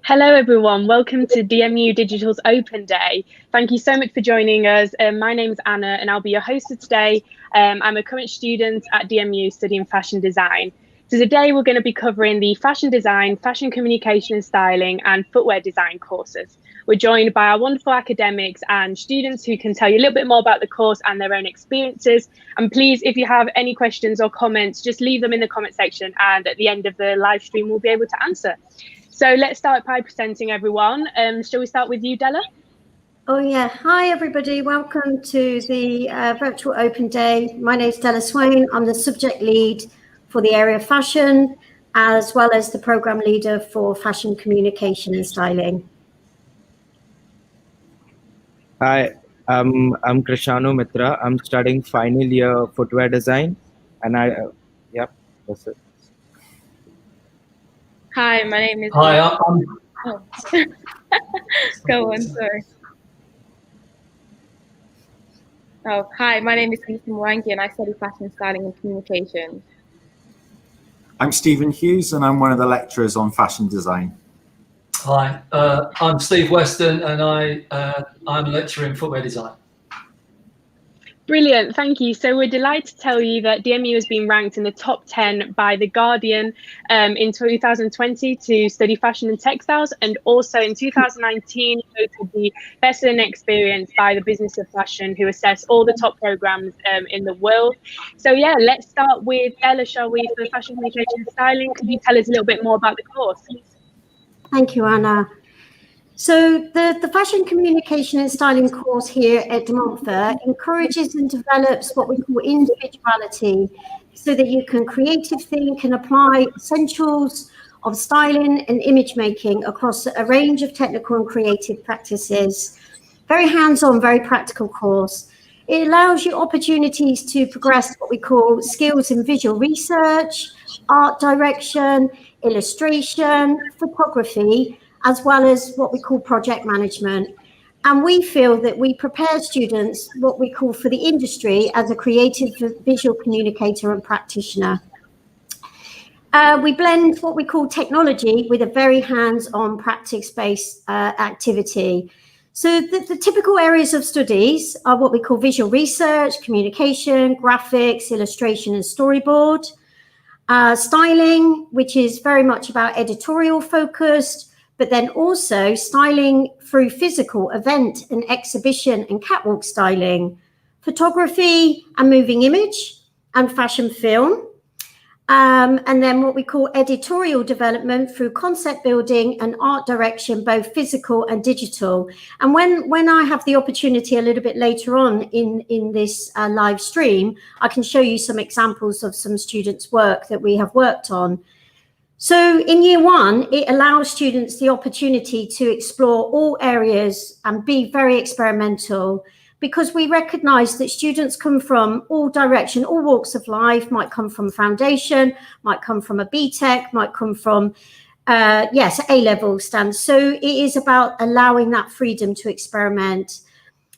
Hello everyone, welcome to DMU Digital's Open Day. Thank you so much for joining us. My name is Anna and I'll be your host for today. I'm a current student at DMU studying fashion design. So today we're going to be covering the fashion design, fashion communication and styling and footwear design courses. We're joined by our wonderful academics and students who can tell you a little bit more about the course and their own experiences. And please, if you have any questions or comments, just leave them in the comment section and at the end of the live stream, we'll be able to answer. So let's start by presenting everyone. Shall we start with you, Della? Oh yeah, hi everybody, welcome to the virtual open day. My name is Della Swain, I'm the subject lead for the area of fashion, as well as the program leader for fashion communication and styling. Hi, I'm Krishanu Mitra. I'm studying final year footwear design, and yep, that's it. Hi, my name is. Hi, Oh. Go on, sorry. Oh, hi, my name is Lisa Mwangi and I study fashion styling and communication. I'm Stephen Hughes and I'm one of the lecturers on fashion design. Hi, I'm Steve Weston and I'm a lecturer in footwear design. Brilliant, thank you. So we're delighted to tell you that DMU has been ranked in the top 10 by The Guardian in 2020 to study fashion and textiles, and also in 2019 voted the best in experience by the Business of Fashion, who assess all the top programs in the world. So yeah, let's start with Ella, shall we, for fashion communication and styling. Could you tell us a little bit more about the course? Thank you, Anna. So the fashion communication and styling course here at De Montfort encourages and develops what we call individuality, so that you can creatively think and apply essentials of styling and image making across a range of technical and creative practices. Very hands-on, very practical course. It allows you opportunities to progress what we call skills in visual research, art direction, illustration, photography, as well as what we call project management. And we feel that we prepare students what we call for the industry as a creative visual communicator and practitioner. We blend what we call technology with a very hands-on practice-based activity. So the typical areas of studies are what we call visual research, communication, graphics, illustration and storyboard. Styling, which is very much about editorial focused, but then also styling through physical event and exhibition and catwalk styling, photography and moving image and fashion film. And then what we call editorial development through concept building and art direction, both physical and digital. And when I have the opportunity a little bit later on in this live stream, I can show you some examples of some students' work that we have worked on. So in year one, it allows students the opportunity to explore all areas and be very experimental, because we recognize that students come from all direction, all walks of life, might come from foundation, might come from a BTEC, might come from, A-level stands. So it is about allowing that freedom to experiment.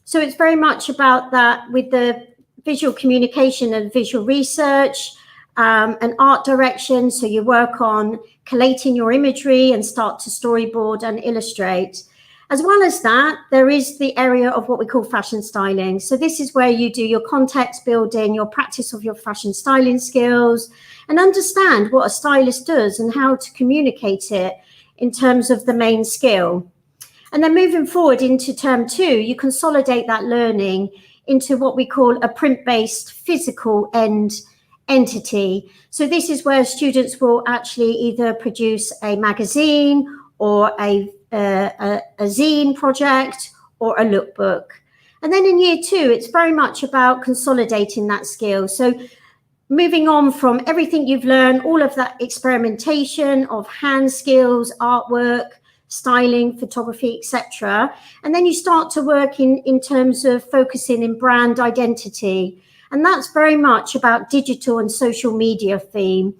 So it's very much about that with the visual communication and visual research, and art direction. So you work on collating your imagery and start to storyboard and illustrate. As well as that, there is the area of what we call fashion styling. So this is where you do your context building, your practice of your fashion styling skills, and understand what a stylist does and how to communicate it in terms of the main skill. And then moving forward into term 2, you consolidate that learning into what we call a print-based physical entity. So this is where students will actually either produce a magazine or a zine project or a lookbook. And then in year 2, it's very much about consolidating that skill. So moving on from everything you've learned, all of that experimentation of hand skills, artwork, styling, photography, etc. And then you start to work in terms of focusing in brand identity. And that's very much about digital and social media theme.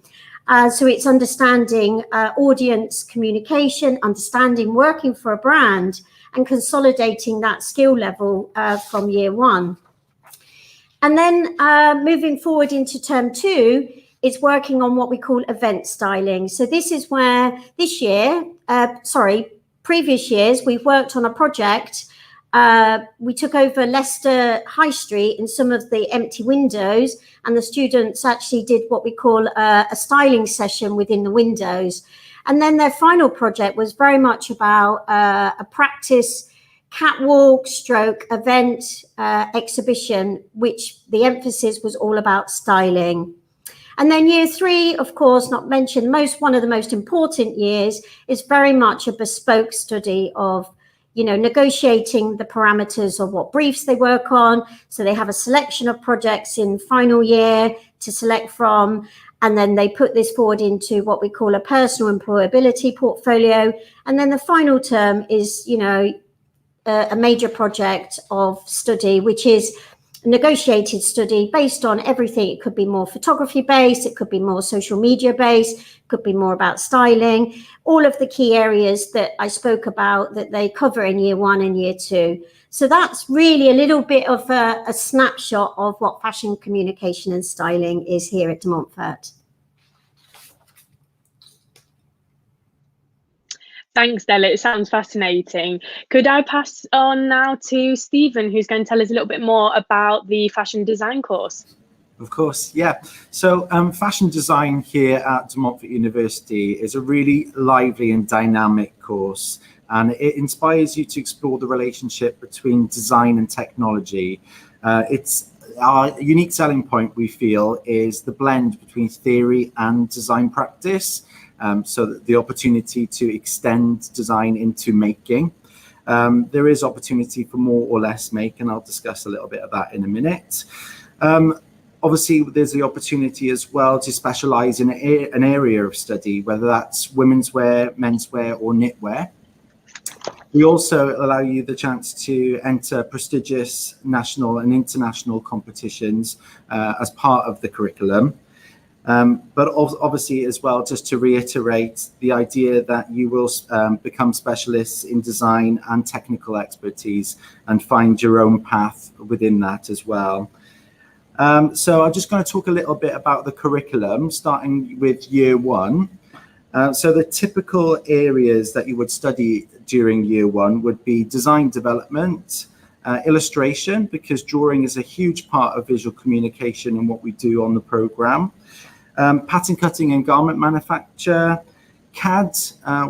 So it's understanding audience communication, understanding working for a brand, and consolidating that skill level from year 1. And then moving forward into term 2, is working on what we call event styling. So this is where this year, previous years, we've worked on a project. We took over Leicester High Street in some of the empty windows, and the students actually did what we call a styling session within the windows. And then their final project was very much about a practice catwalk stroke event exhibition, which the emphasis was all about styling. And then year 3, of course, not mentioned, one of the most important years, is very much a bespoke study of, you know, negotiating the parameters of what briefs they work on. So they have a selection of projects in final year to select from, and then they put this forward into what we call a personal employability portfolio. And then the final term is, you know, a major project of study, which is negotiated study based on everything. It could be more photography based, it could be more social media based, it could be more about styling, all of the key areas that I spoke about that they cover in year 1 and year 2. So that's really a little bit of a snapshot of what fashion communication and styling is here at De Montfort. Thanks, Della. It sounds fascinating. Could I pass on now to Stephen, who's going to tell us a little bit more about the fashion design course? Of course, yeah. So fashion design here at De Montfort University is a really lively and dynamic course, and it inspires you to explore the relationship between design and technology. It's our unique selling point, we feel, is the blend between theory and design practice. So that the opportunity to extend design into making. There is opportunity for more or less make, and I'll discuss a little bit of that in a minute. Obviously, there's the opportunity as well to specialize in an area of study, whether that's women's wear, menswear, or knitwear. We also allow you the chance to enter prestigious national and international competitions as part of the curriculum. But obviously as well, just to reiterate the idea that you will become specialists in design and technical expertise and find your own path within that as well. So I'm just going to talk a little bit about the curriculum, starting with year 1. So the typical areas that you would study during year 1 would be design development, illustration, because drawing is a huge part of visual communication and what we do on the program. Pattern cutting and garment manufacture, CAD,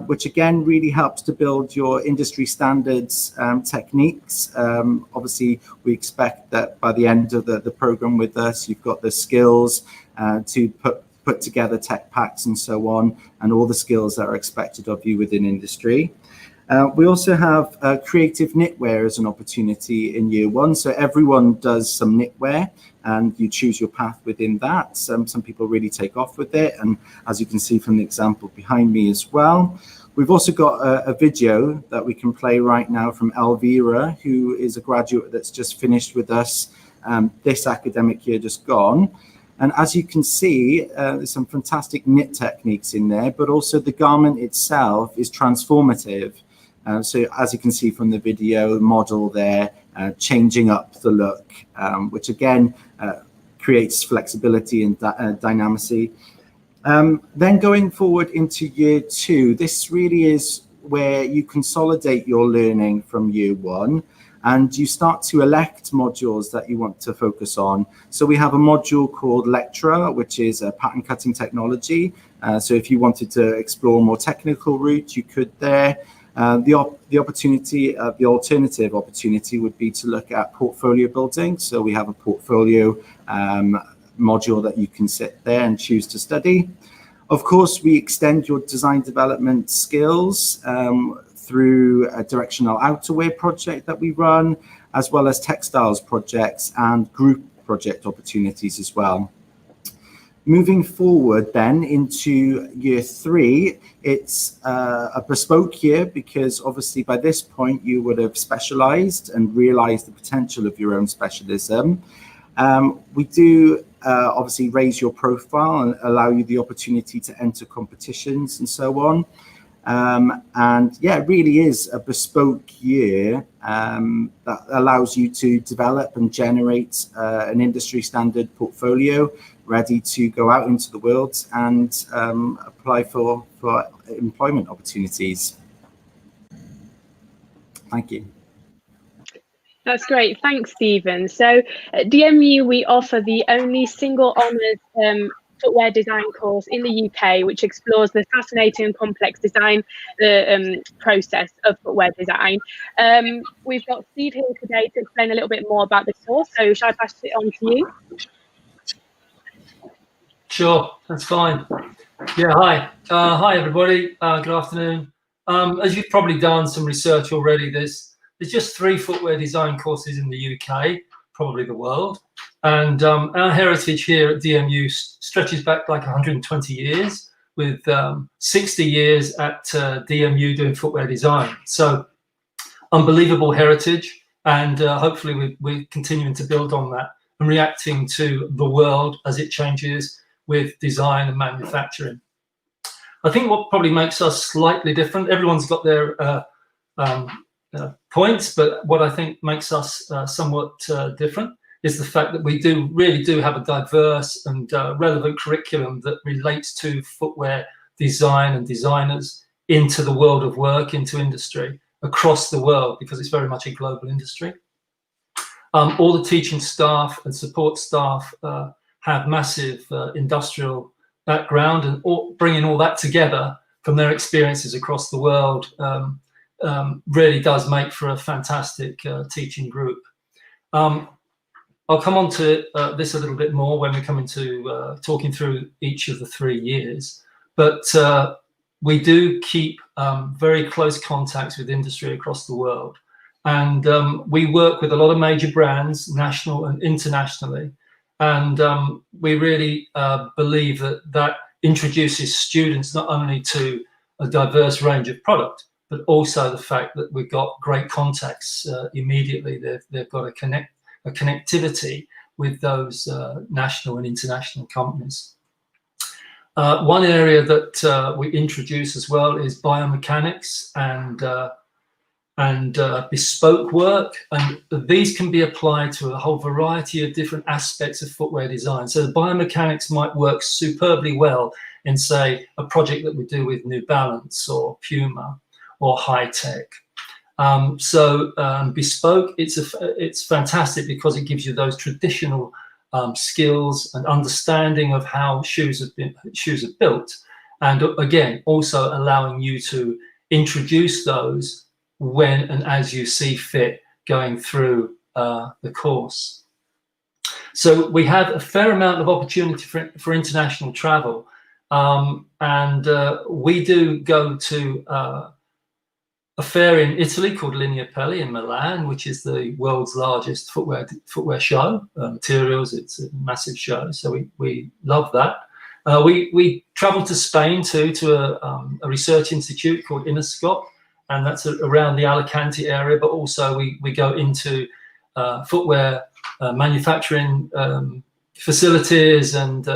which again really helps to build your industry standards techniques. Obviously, we expect that by the end of the program with us, you've got the skills to put together tech packs and so on, and all the skills that are expected of you within industry. We also have creative knitwear as an opportunity in year 1. So everyone does some knitwear, and you choose your path within that. Some people really take off with it, and as you can see from the example behind me as well. We've also got a video that we can play right now from Elvira, who is a graduate that's just finished with us this academic year just gone. And as you can see, there's some fantastic knit techniques in there, but also the garment itself is transformative. So as you can see from the video, the model there, changing up the look, which again creates flexibility and dynamicy. Then going forward into year 2, this really is where you consolidate your learning from year 1, and you start to elect modules that you want to focus on. So we have a module called Lecturer, which is a pattern cutting technology. So if you wanted to explore a more technical route, you could there. The alternative opportunity would be to look at portfolio building. So we have a portfolio module that you can sit there and choose to study. Of course, we extend your design development skills through a directional outerwear project that we run, as well as textiles projects and group project opportunities as well. Moving forward then into year 3, it's a bespoke year, because obviously by this point you would have specialized and realized the potential of your own specialism. We do obviously raise your profile and allow you the opportunity to enter competitions and so on. And yeah, it really is a bespoke year that allows you to develop and generate an industry standard portfolio ready to go out into the world and apply for employment opportunities. Thank you. That's great. Thanks, Stephen. So at DMU, we offer the only single honours footwear design course in the UK, which explores the fascinating and complex design process of footwear design. We've got Steve here today to explain a little bit more about the course. So shall I pass it on to you? Sure, that's fine. Yeah, hi. Hi, everybody. Good afternoon. As you've probably done some research already, there's just 3 footwear design courses in the UK, probably the world. And our heritage here at DMU stretches back like 120 years, with 60 years at DMU doing footwear design. So unbelievable heritage, and hopefully we're continuing to build on that and reacting to the world as it changes with design and manufacturing. I think what probably makes us slightly different, everyone's got their points, but what I think makes us somewhat different is the fact that we really do have a diverse and relevant curriculum that relates to footwear design and designers into the world of work, into industry across the world, because it's very much a global industry. All the teaching staff and support staff have massive industrial background, and bringing all that together from their experiences across the world really does make for a fantastic teaching group. I'll come on to this a little bit more when we come into talking through each of the 3 years, but we do keep very close contacts with industry across the world, and we work with a lot of major brands, national and internationally. And we really believe that introduces students not only to a diverse range of product, but also the fact that we've got great contacts immediately. They've got a connectivity with those national and international companies. One area that we introduce as well is biomechanics and bespoke work, and these can be applied to a whole variety of different aspects of footwear design. So the biomechanics might work superbly well in, say, a project that we do with New Balance or Puma or High Tech. Bespoke, it's fantastic because it gives you those traditional skills and understanding of how shoes are built, and again also allowing you to introduce those when and as you see fit going through the course. So we have a fair amount of opportunity for international travel, and we do go to a fair in Italy called Linea Pelli in Milan, which is the world's largest footwear show. Materials, it's a massive show, so we love that. We travel to Spain too, to a research institute called Inescop, and that's around the Alicante area, but also we go into footwear manufacturing facilities and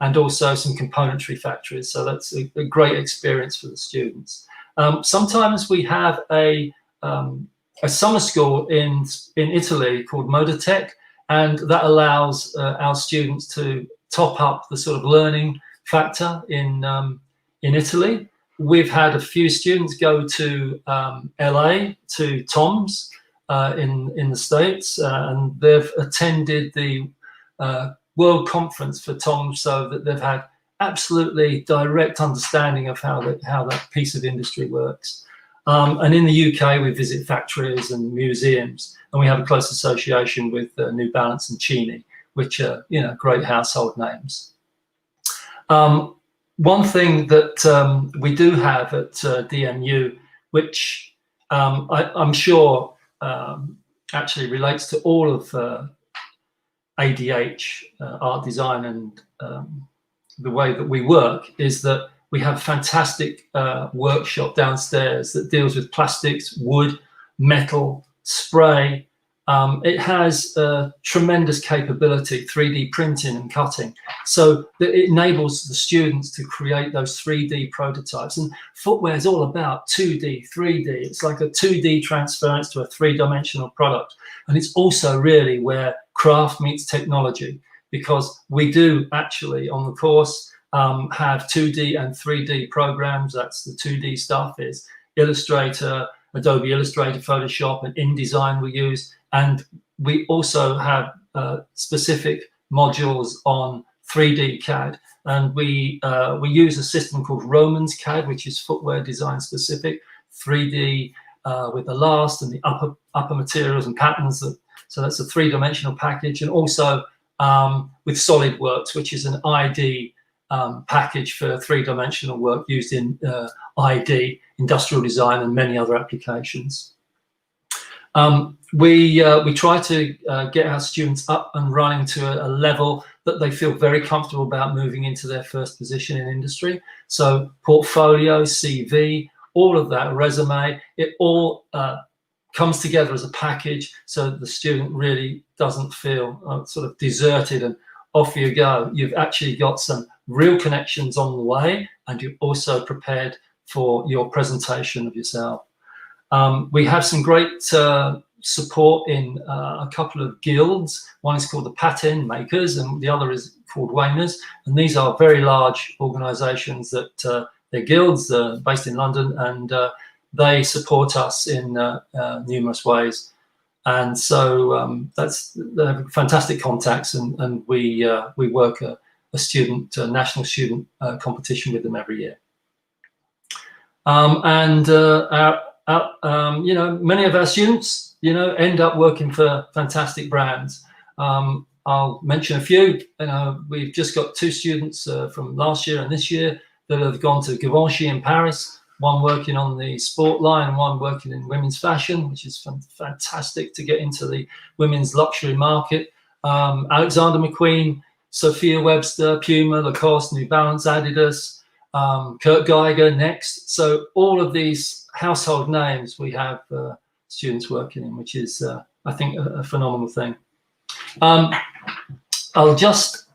also some componentry factories. So that's a great experience for the students. Sometimes we have a summer school in Italy called Modotech, and that allows our students to top up the sort of learning factor in Italy. We've had a few students go to LA, to Tom's in the States, and they've attended the World Conference for Tom's, so that they've had absolutely direct understanding of how that piece of industry works. And in the UK, we visit factories and museums, and we have a close association with New Balance and Chini, which are, you know, great household names. One thing that we do have at DMU, which I'm sure actually relates to all of ADH, art design, and the way that we work, is that we have a fantastic workshop downstairs that deals with plastics, wood, metal, spray. It has tremendous capability, 3D printing and cutting, so that it enables the students to create those 3D prototypes. And footwear is all about 2D, 3D. It's like a 2D transference to a 3-dimensional product. And it's also really where craft meets technology, because we do actually on the course have 2D and 3D programs. That's the 2D stuff is Illustrator, Adobe Illustrator, Photoshop, and InDesign we use. And we also have specific modules on 3D CAD. And we use a system called Romans CAD, which is footwear design specific, 3D with the last and the upper materials and patterns. So that's a 3-dimensional package. And also with SolidWorks, which is an ID package for 3-dimensional work used in ID, industrial design, and many other applications. We try to get our students up and running to a level that they feel very comfortable about moving into their first position in industry. So portfolio, CV, all of that, resume, it all comes together as a package so that the student really doesn't feel sort of deserted and off you go. You've actually got some real connections on the way, and you're also prepared for your presentation of yourself. We have some great support in a couple of guilds. One is called the Patent Makers and the other is called Wayners. And these are very large organizations that they're guilds based in London, and they support us in numerous ways. And so they have fantastic contacts, and we work a national student competition with them every year. You know, many of our students, you know, end up working for fantastic brands. I'll mention a few. You know, we've just got 2 students from last year and this year that have gone to Givenchy in Paris, one working on the sport line and one working in women's fashion, which is fantastic to get into the women's luxury market. Alexander McQueen, Sophia Webster, Puma, Lacoste, New Balance, Adidas, Kurt Geiger, Next. So all of these household names we have students working in, which is, I think, a phenomenal thing. I'll just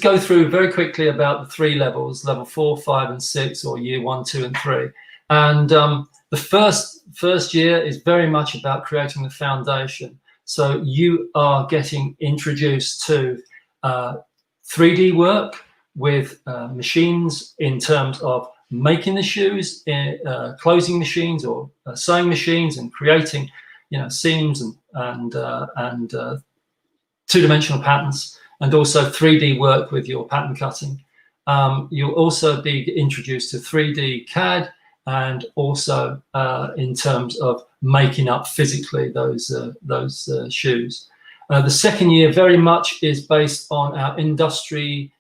go through very quickly about the 3 levels, level 4, 5, and 6, or year 1, 2, and 3. And the first year is very much about creating the foundation. So you are getting introduced to 3D work with machines in terms of making the shoes, closing machines or sewing machines, and creating, you know, seams and 2-dimensional patterns, and also 3D work with your pattern cutting. You'll also be introduced to 3D CAD, and also in terms of making up physically those shoes. The second year very much is based on our industry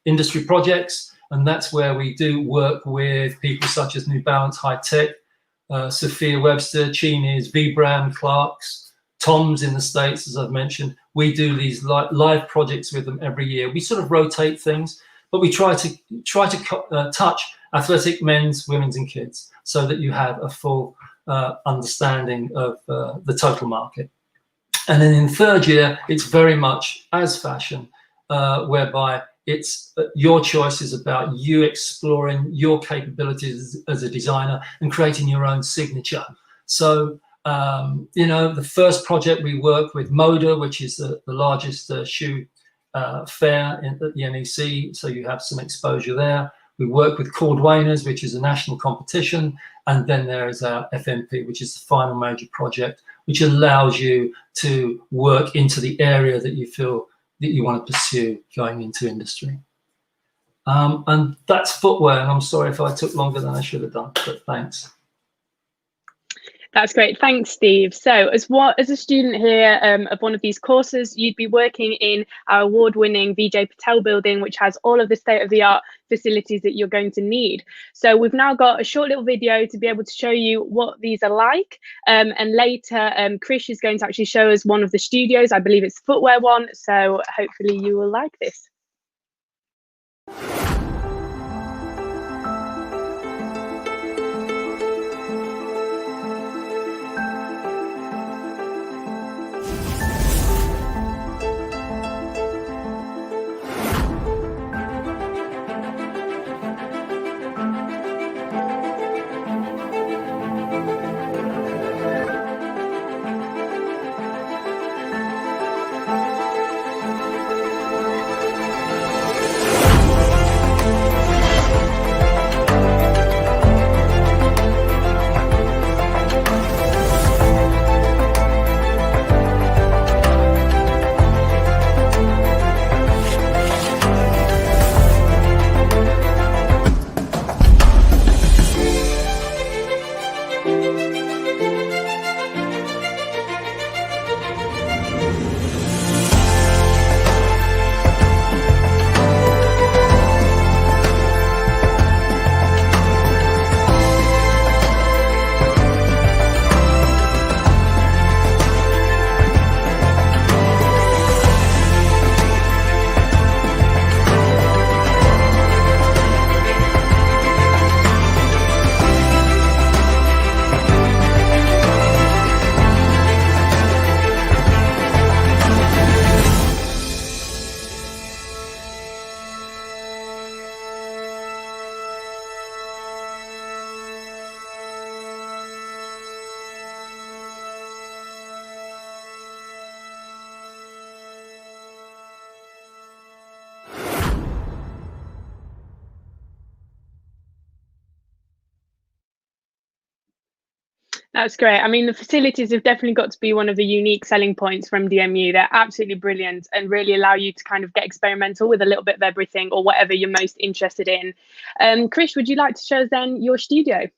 projects, and that's where we do work with people such as New Balance, High Tech, Sophia Webster, Cheney's, Vibram, Clark's, Tom's in the States, as I've mentioned. We do these live projects with them every year. We sort of rotate things, but we try to touch athletic men's, women's, and kids, so that you have a full understanding of the total market. And then in third year, it's very much as fashion, whereby it's your choice is about you exploring your capabilities as a designer and creating your own signature. So, you know, the first project we work with Moda, which is the largest shoe fair at the NEC, so you have some exposure there. We work with Cordwainers, which is a national competition, and then there is our FMP, which is the final major project, which allows you to work into the area that you feel that you want to pursue going into industry. And that's footwear, and I'm sorry if I took longer than I should have done, but thanks. That's great. Thanks, Steve. So as a student here of one of these courses, you'd be working in our award-winning Vijay Patel building, which has all of the state-of-the-art facilities that you're going to need. So we've now got a short little video to be able to show you what these are like. And later, Krish is going to actually show us one of the studios. I believe it's the footwear one. So hopefully you will like this. That's great. I mean, the facilities have definitely got to be one of the unique selling points from DMU. They're absolutely brilliant and really allow you to kind of get experimental with a little bit of everything or whatever you're most interested in. Krish, would you like to show us then your studio?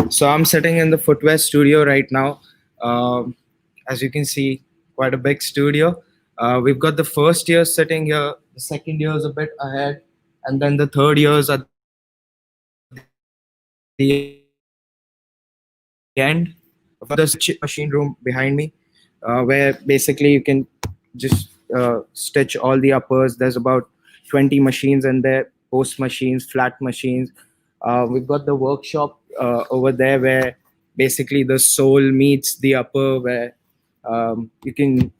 So I'm sitting in the Footwear studio right now. As you can see, quite a big studio. We've got the first year sitting here, the second year is a bit ahead, and then the third years at the end. The machine room behind me, where basically you can just stitch all the uppers. There's about 20 machines in there, post machines, flat machines. We've got the workshop over there where basically the sole meets the upper, where you can,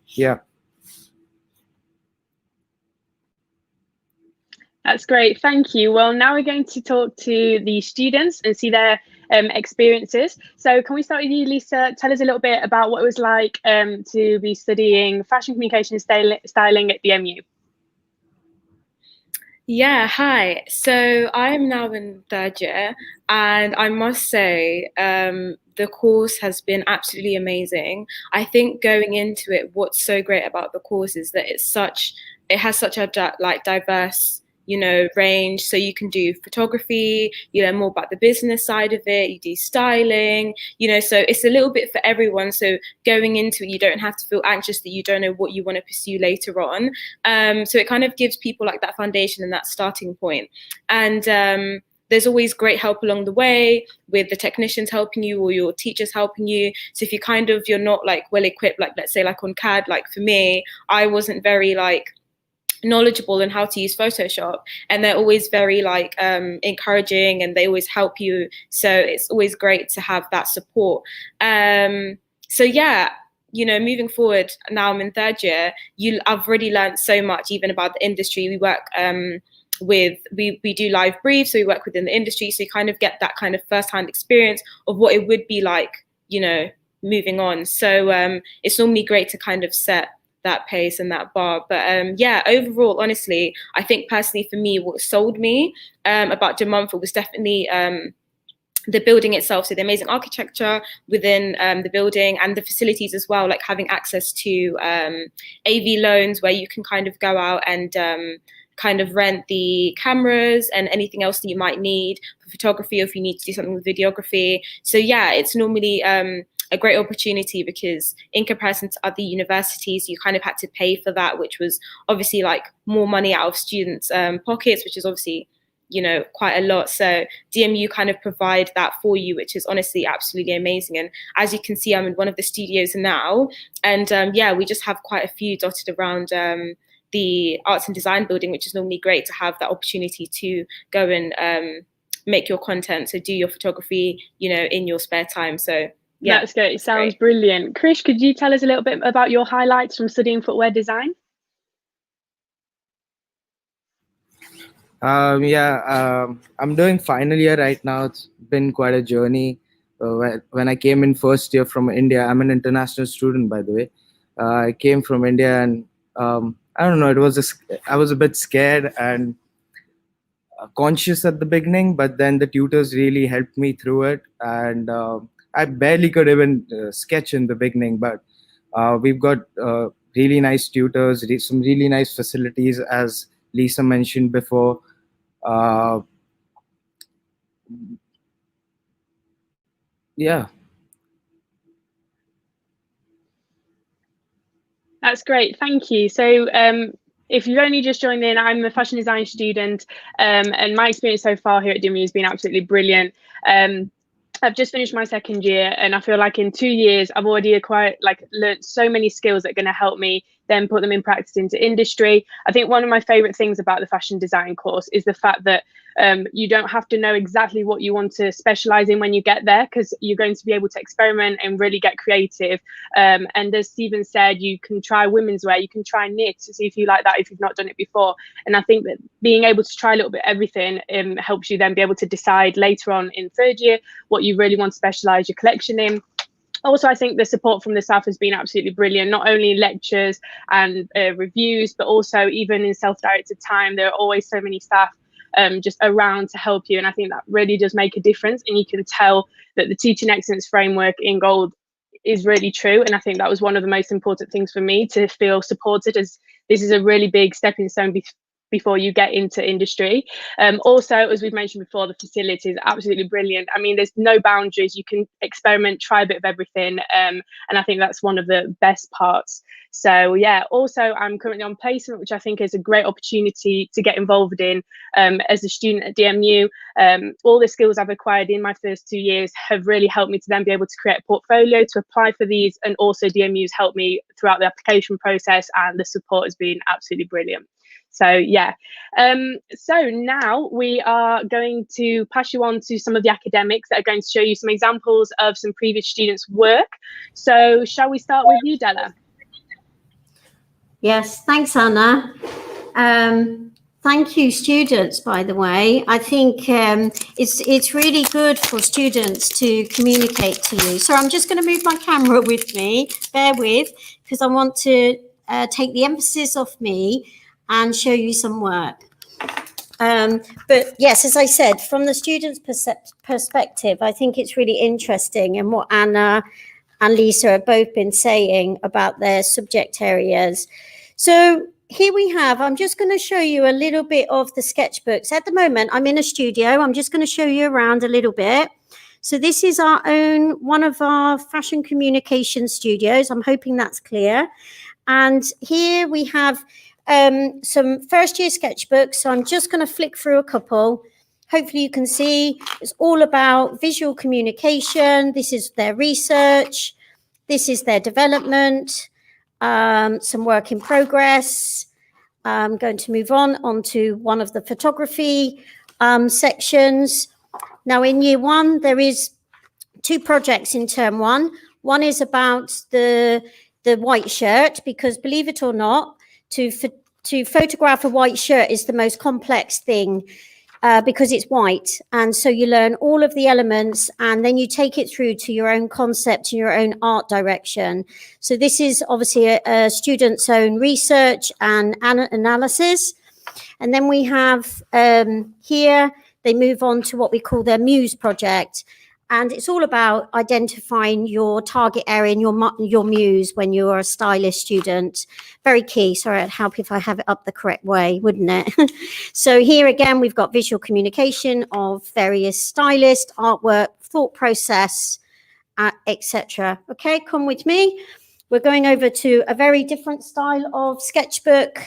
yeah. That's great, thank you. Well, now we're going to talk to the students and see their experiences. So can we start with you, Lisa? Tell us a little bit about what it was like to be studying fashion communication and styling at DMU. Yeah, hi. So I am now in third year, and I must say, the course has been absolutely amazing. I think going into it, what's so great about the course is that it has such a diverse, range. So you can do photography, you learn more about the business side of it, you do styling, so it's a little bit for everyone. So going into it, you don't have to feel anxious that you don't know what you want to pursue later on. So it kind of gives people like that foundation and that starting point. And there's always great help along the way with the technicians helping you or your teachers helping you. So if you're not like well equipped, like let's say like on CAD, like for me, I wasn't very like knowledgeable in how to use Photoshop, and they're always very like encouraging, and they always help you. So it's always great to have that support. So yeah, moving forward, now I'm in third year, I've already learned so much even about the industry. We work we do live briefs, so we work within the industry, so you kind of get that kind of first-hand experience of what it would be like, moving on. So it's normally great to kind of set that pace and that bar. But yeah, overall, honestly, I think personally for me, what sold me about De Montfort was definitely the building itself, so the amazing architecture within the building, and the facilities as well, like having access to AV loans where you can kind of go out and kind of rent the cameras and anything else that you might need for photography, or if you need to do something with videography. So yeah, it's normally a great opportunity, because in comparison to other universities, you kind of had to pay for that, which was obviously like more money out of students' pockets, which is obviously, quite a lot. So DMU kind of provide that for you, which is honestly absolutely amazing. And as you can see, I'm in one of the studios now, and yeah, we just have quite a few dotted around the arts and design building, which is normally great to have that opportunity to go and make your content, so do your photography, in your spare time. So yeah, that's great. It sounds brilliant. Krish, could you tell us a little bit about your highlights from studying footwear design? I'm doing final year right now. It's been quite a journey. When I came in first year from India, I'm an international student, by the way. I came from India, and I don't know, I was a bit scared and conscious at the beginning, but then the tutors really helped me through it. And I barely could even sketch in the beginning, but we've got really nice tutors, some really nice facilities, as Lisa mentioned before. Yeah. That's great, thank you. So if you've only just joined in, I'm a fashion design student, and my experience so far here at DMU has been absolutely brilliant. I've just finished my second year, and I feel like in 2 years I've already learned so many skills that are going to help me then put them in practice into industry. I think one of my favorite things about the fashion design course is the fact that you don't have to know exactly what you want to specialize in when you get there, because you're going to be able to experiment and really get creative. And as Stephen said, you can try women's wear, you can try knit to see if you like that, if you've not done it before. And I think that being able to try a little bit of everything helps you then be able to decide later on in third year what you really want to specialize your collection in. Also, I think the support from the staff has been absolutely brilliant, not only in lectures and reviews, but also even in self-directed time. There are always so many staff just around to help you. And I think that really does make a difference. And you can tell that the teaching excellence framework in Gold is really true. And I think that was one of the most important things for me, to feel supported, as this is a really big stepping stone before you get into industry. Also, as we've mentioned before, the facility is absolutely brilliant. I mean, there's no boundaries. You can experiment, try a bit of everything. And I think that's one of the best parts. So yeah, also I'm currently on placement, which I think is a great opportunity to get involved in as a student at DMU. All the skills I've acquired in my first 2 years have really helped me to then be able to create a portfolio to apply for these. And also DMU's helped me throughout the application process, and the support has been absolutely brilliant. So yeah, so now we are going to pass you on to some of the academics that are going to show you some examples of some previous students' work. So shall we start with you, Della? Yes, thanks, Anna. Thank you, students, by the way. I think it's really good for students to communicate to you. So I'm just going to move my camera with me, bear with, because I want to take the emphasis off me and show you some work. But yes, as I said, from the student's perspective, I think it's really interesting, and what Anna and Lisa have both been saying about their subject areas. So here we have, I'm just going to show you a little bit of the sketchbooks. At the moment, I'm in a studio. I'm just going to show you around a little bit. So this is our own, one of our fashion communication studios. I'm hoping that's clear. And here we have some first year sketchbooks. So I'm just going to flick through a couple. Hopefully you can see it's all about visual communication. This is their research. This is their development, some work in progress. I'm going to move on to one of the photography sections. Now in year one, there is 2 projects in term 1. One is about the white shirt, because believe it or not, to photograph a white shirt is the most complex thing because it's white. And so you learn all of the elements, and then you take it through to your own concept and your own art direction. So this is obviously a student's own research and analysis. And then we have here, they move on to what we call their Muse project. And it's all about identifying your target area and your muse when you're a stylist student. Very key. Sorry, it'd help if I have it up the correct way, wouldn't it? So here again, we've got visual communication of various stylists, artwork, thought process, etc. Okay, come with me. We're going over to a very different style of sketchbook.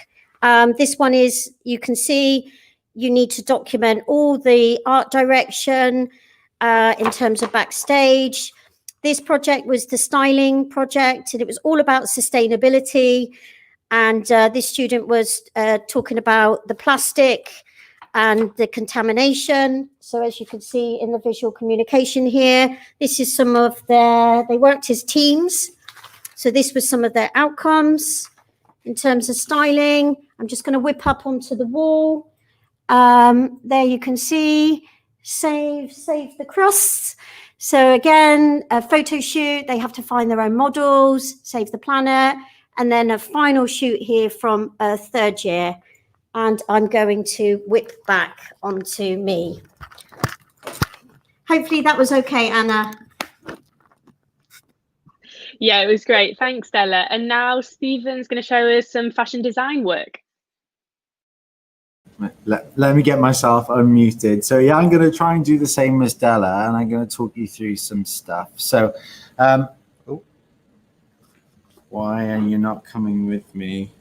This one is, you can see, you need to document all the art direction, in terms of backstage. This project was the styling project, and it was all about sustainability. And this student was talking about the plastic and the contamination. So as you can see in the visual communication here, this is some of they worked as teams. So this was some of their outcomes in terms of styling. I'm just going to whip up onto the wall. There you can see, save the crusts. So again, a photo shoot, they have to find their own models, save the planet, and then a final shoot here from a 3rd year. And I'm going to whip back onto me. Hopefully that was okay, Anna. Yeah, it was great. Thanks, Stella. And now Stephen's going to show us some fashion design work. Let me get myself unmuted. So yeah, I'm going to try and do the same as Della, and I'm going to talk you through some stuff. So why are you not coming with me?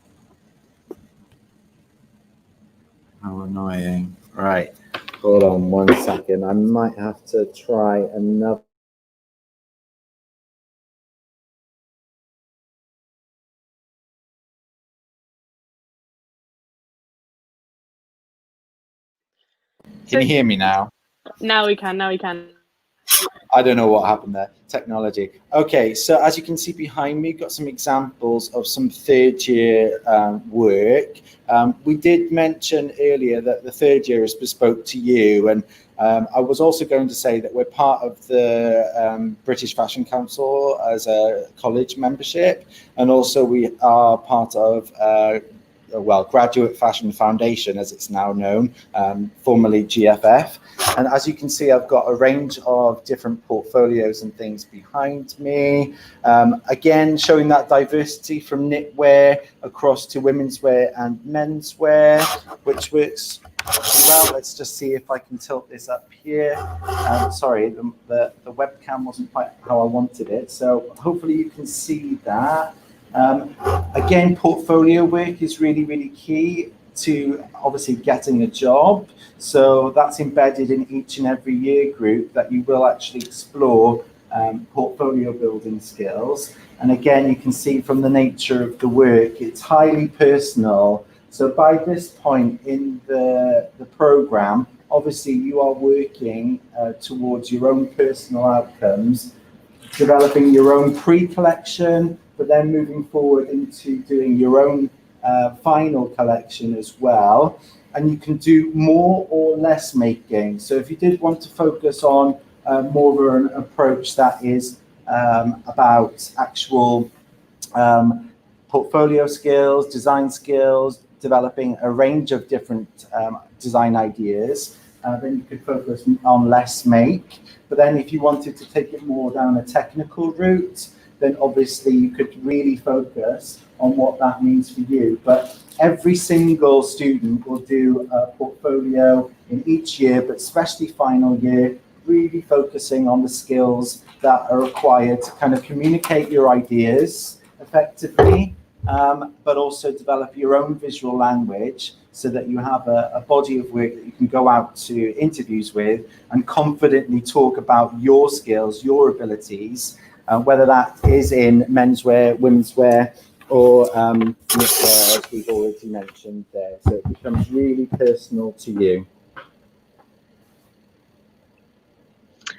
How annoying. Right, hold on 1 second. I might have to try another. Can you hear me now? Now we can. I don't know what happened there. Technology. Okay, so as you can see behind me, got some examples of some 3rd year work. We did mention earlier that the 3rd year is bespoke to you, and I was also going to say that we're part of the British Fashion Council as a college membership, and also we are part of Graduate Fashion Foundation, as it's now known, formerly GFF. And as you can see, I've got a range of different portfolios and things behind me. Again, showing that diversity from knitwear across to women's wear and menswear, which works well. Let's just see if I can tilt this up here. Sorry, the webcam wasn't quite how I wanted it. So hopefully you can see that. Again, portfolio work is really, really key to obviously getting a job. So that's embedded in each and every year group, that you will actually explore portfolio building skills. And again, you can see from the nature of the work, it's highly personal. So by this point in the program, obviously you are working towards your own personal outcomes, developing your own pre-collection, but then moving forward into doing your own final collection as well. And you can do more or less making. So if you did want to focus on more of an approach that is about actual portfolio skills, design skills, developing a range of different design ideas, then you could focus on less make. But then if you wanted to take it more down a technical route, then obviously you could really focus on what that means for you. But every single student will do a portfolio in each year, but especially final year, really focusing on the skills that are required to kind of communicate your ideas effectively, but also develop your own visual language, so that you have a body of work that you can go out to interviews with and confidently talk about your skills, your abilities, whether that is in menswear, womenswear, or knitwear, as we've already mentioned there. So it becomes really personal to you.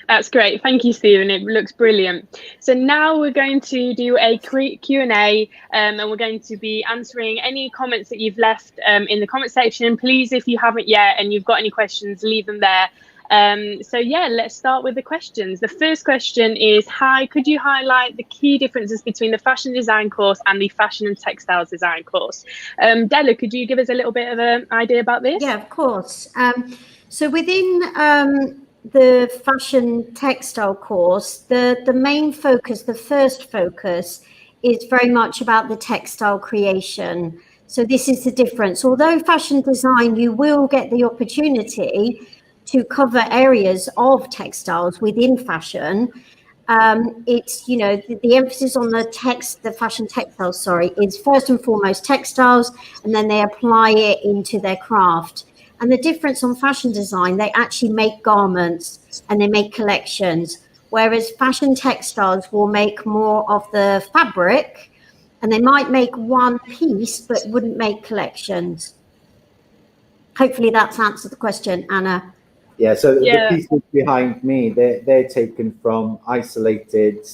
That's great. Thank you, Stephen. It looks brilliant. So now we're going to do a Q&A, and we're going to be answering any comments that you've left in the comment section. Please, if you haven't yet and you've got any questions, leave them there. So yeah, let's start with the questions. The first question is, hi, could you highlight the key differences between the fashion design course and the fashion and textiles design course? Della, could you give us a little bit of an idea about this? Yeah, of course. So within the fashion textile course, the main focus, the first focus, is very much about the textile creation. So this is the difference. Although fashion design, you will get the opportunity to cover areas of textiles within fashion. It's, you know, the emphasis on the fashion textiles, sorry, is first and foremost textiles, and then they apply it into their craft. And the difference on fashion design, they actually make garments and they make collections, whereas fashion textiles will make more of the fabric, and they might make one piece but wouldn't make collections. Hopefully that's answered the question, Anna. Yeah, so the pieces behind me, they're taken from isolated,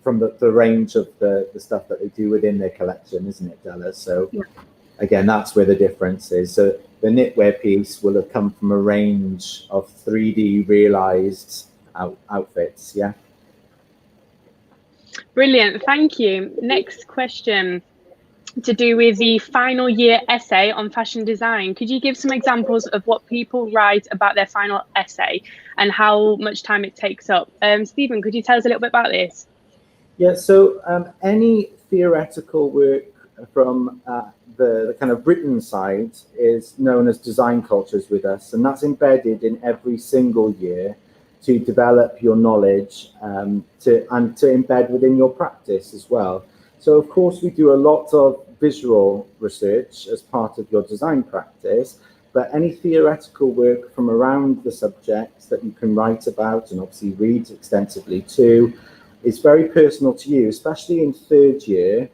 from the range of the stuff that they do within their collection, isn't it, Della? So again, that's where the difference is. So the knitwear piece will have come from a range of 3D realized outfits, yeah? Brilliant, thank you. Next question, to do with the final year essay on fashion design. Could you give some examples of what people write about their final essay and how much time it takes up? Stephen, could you tell us a little bit about this? Yeah, so any theoretical work from the kind of written side is known as design cultures with us, and that's embedded in every single year to develop your knowledge and to embed within your practice as well. So of course we do a lot of visual research as part of your design practice, but any theoretical work from around the subjects that you can write about and obviously read extensively too is very personal to you, especially in third year.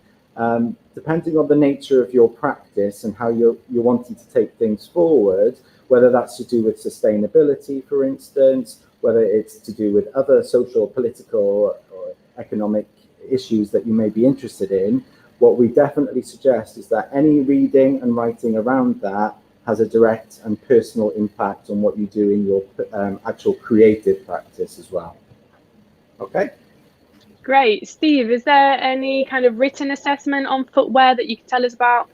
Depending on the nature of your practice and how you're wanting to take things forward, whether that's to do with sustainability, for instance, whether it's to do with other social, political, or economic issues that you may be interested in, what we definitely suggest is that any reading and writing around that has a direct and personal impact on what you do in your actual creative practice as well. Okay? Great. Steve, is there any kind of written assessment on footwear that you can tell us about?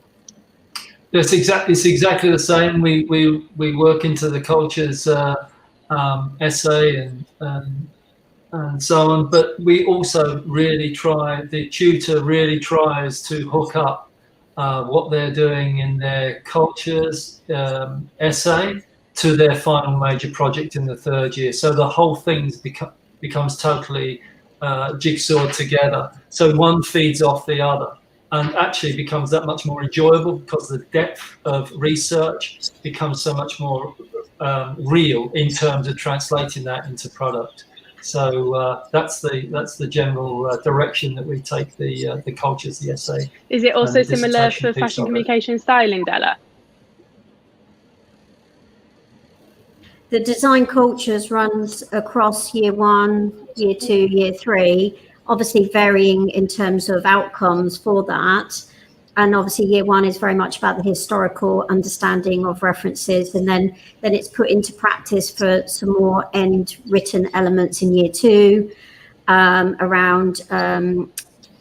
It's exactly the same. We work into the cultures essay and so on, but we also really try. The tutor really tries to hook up what they're doing in their cultures essay to their final major project in the third year. So the whole thing becomes totally jigsawed together. So one feeds off the other, and actually becomes that much more enjoyable because the depth of research becomes so much more real in terms of translating that into product. So that's the general direction that we take the cultures, the essay. Is it also and similar dissertation for piece fashion of it. communication and styling, Della? The design cultures runs across year 1, year 2, year 3, obviously varying in terms of outcomes for that. And obviously year 1 is very much about the historical understanding of references, and then it's put into practice for some more end written elements in year 2 around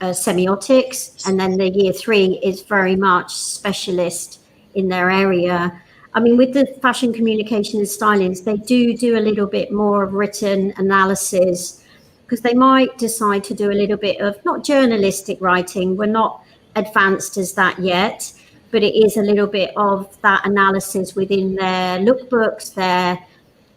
semiotics, and then the year 3 is very much specialist in their area. I mean, with the fashion communication and stylings, they do a little bit more of written analysis, because they might decide to do a little bit of not journalistic writing. We're not advanced as that yet, but it is a little bit of that analysis within their lookbooks, their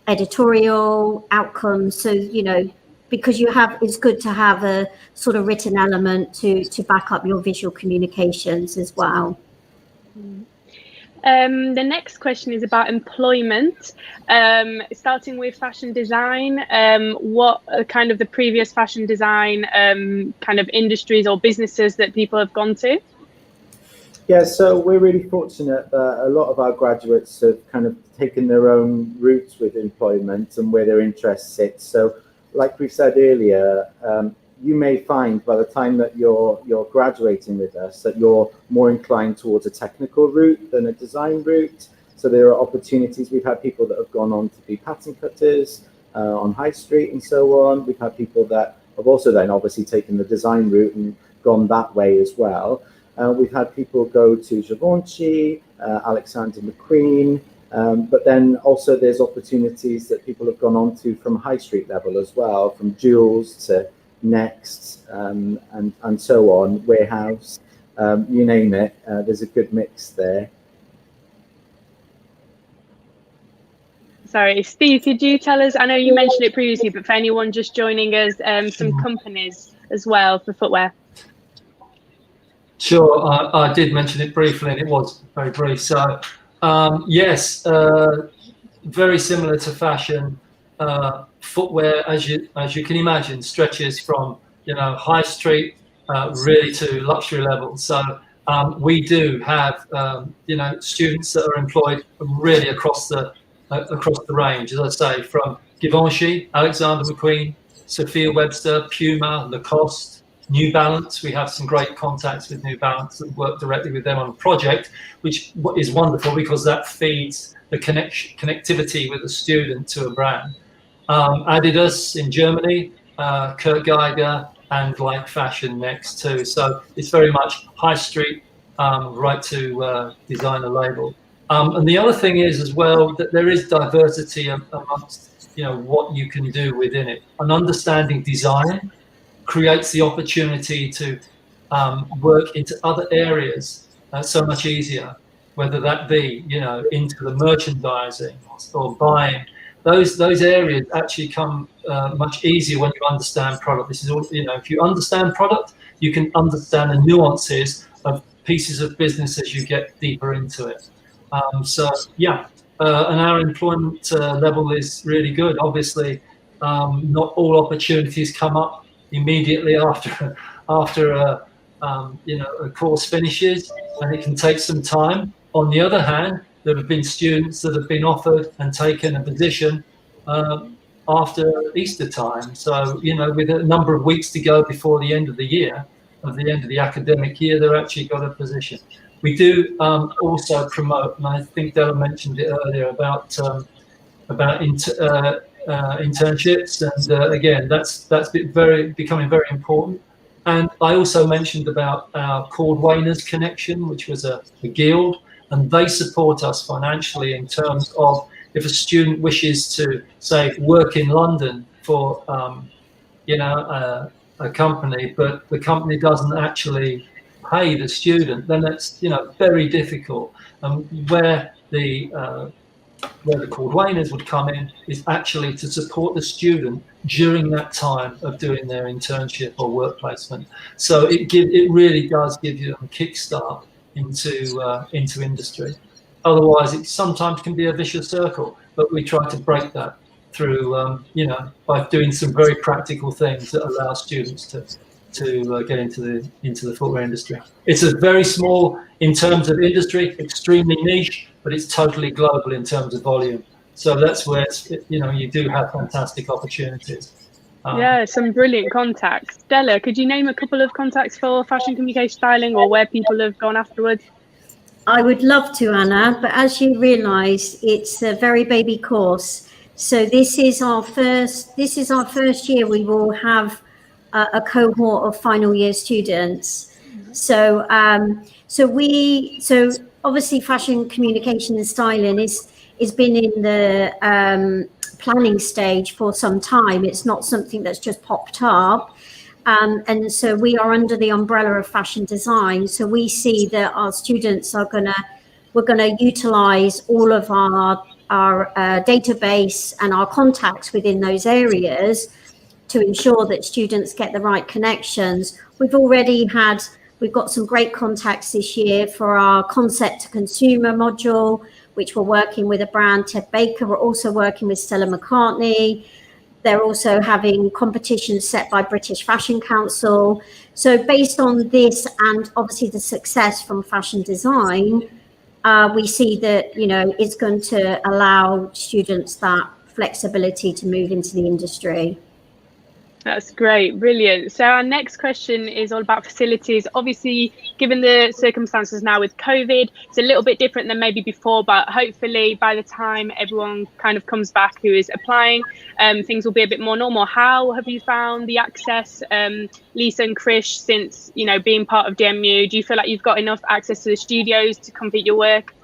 editorial outcomes. So, you know, because it's good to have a sort of written element to back up your visual communications as well. The next question is about employment. Starting with fashion design, what are kind of the previous fashion design kind of industries or businesses that people have gone to? Yeah, so we're really fortunate that a lot of our graduates have kind of taken their own routes with employment and where their interest sits. So like we said earlier, you may find by the time that you're graduating with us that you're more inclined towards a technical route than a design route. So there are opportunities. We've had people that have gone on to be pattern cutters on High Street and so on. We've had people that have also then obviously taken the design route and gone that way as well. We've had people go to Givenchy, Alexander McQueen, but then also there's opportunities that people have gone on to from High Street level as well, from Jewels to Next and so on, Warehouse, you name it. There's a good mix there. Sorry, Steve, could you tell us, I know you mentioned it previously, but for anyone just joining us, some companies as well for footwear? Sure, I did mention it briefly, and it was very brief. So, yes, very similar to fashion. Footwear, as you can imagine, stretches from high street really to luxury levels. So we do have students that are employed really across the range, as I say, from Givenchy, Alexander McQueen, Sophia Webster, Puma, Lacoste, New Balance. We have some great contacts with New Balance and work directly with them on a project, which is wonderful because that feeds the connectivity with the student to a brand. Adidas in Germany, Kurt Geiger, and Like Fashion next too. So it's very much high street, right to designer label. And the other thing is as well that there is diversity amongst what you can do within it. And understanding design creates the opportunity to work into other areas so much easier, whether that be into the merchandising or buying. Those areas actually come much easier when you understand product. This is all, if you understand product, you can understand the nuances of pieces of business as you get deeper into it. So yeah, and our employment level is really good. Obviously, not all opportunities come up immediately after a course finishes, and it can take some time. On the other hand, there have been students that have been offered and taken a position after Easter time. So, with a number of weeks to go before the end of the year, at the end of the academic year, they've actually got a position. We do also promote, and I think Della mentioned it earlier about internships, and again, that's becoming very important. And I also mentioned about our Cordwainers connection, which was a guild and they support us financially in terms of if a student wishes to, say, work in London for, a company, but the company doesn't actually pay the student, then that's, very difficult. Where the Cordwainers would come in is actually to support the student during that time of doing their internship or work placement. So it really does give you a kickstart into industry. Otherwise, it sometimes can be a vicious circle, but we try to break that through, by doing some very practical things that allow students to get into the footwear industry. It's a very small in terms of industry, extremely niche, but it's totally global in terms of volume. So that's where you do have fantastic opportunities. Yeah, some brilliant contacts. Della, could you name a couple of contacts for fashion communication styling, or where people have gone afterwards? I would love to, Anna, but as you realise, it's a very baby course. So this is our first year. We will have a cohort of final year students. So obviously fashion communication and styling is been in the planning stage for some time. It's not something that's just popped up. And so we are under the umbrella of fashion design. So we see that our students we're gonna utilize all of our database and our contacts within those areas to ensure that students get the right connections. We've got some great contacts this year for our concept to consumer module, which we're working with a brand, Ted Baker. We're also working with Stella McCartney. They're also having competitions set by British Fashion Council. So based on this and obviously the success from fashion design, we see that, it's going to allow students that flexibility to move into the industry. That's great, brilliant. So our next question is all about facilities. Obviously, given the circumstances now with COVID, it's a little bit different than maybe before, but hopefully by the time everyone kind of comes back who is applying, things will be a bit more normal. How have you found the access, Lisa and Krish, since, being part of DMU? Do you feel like you've got enough access to the studios to complete your work?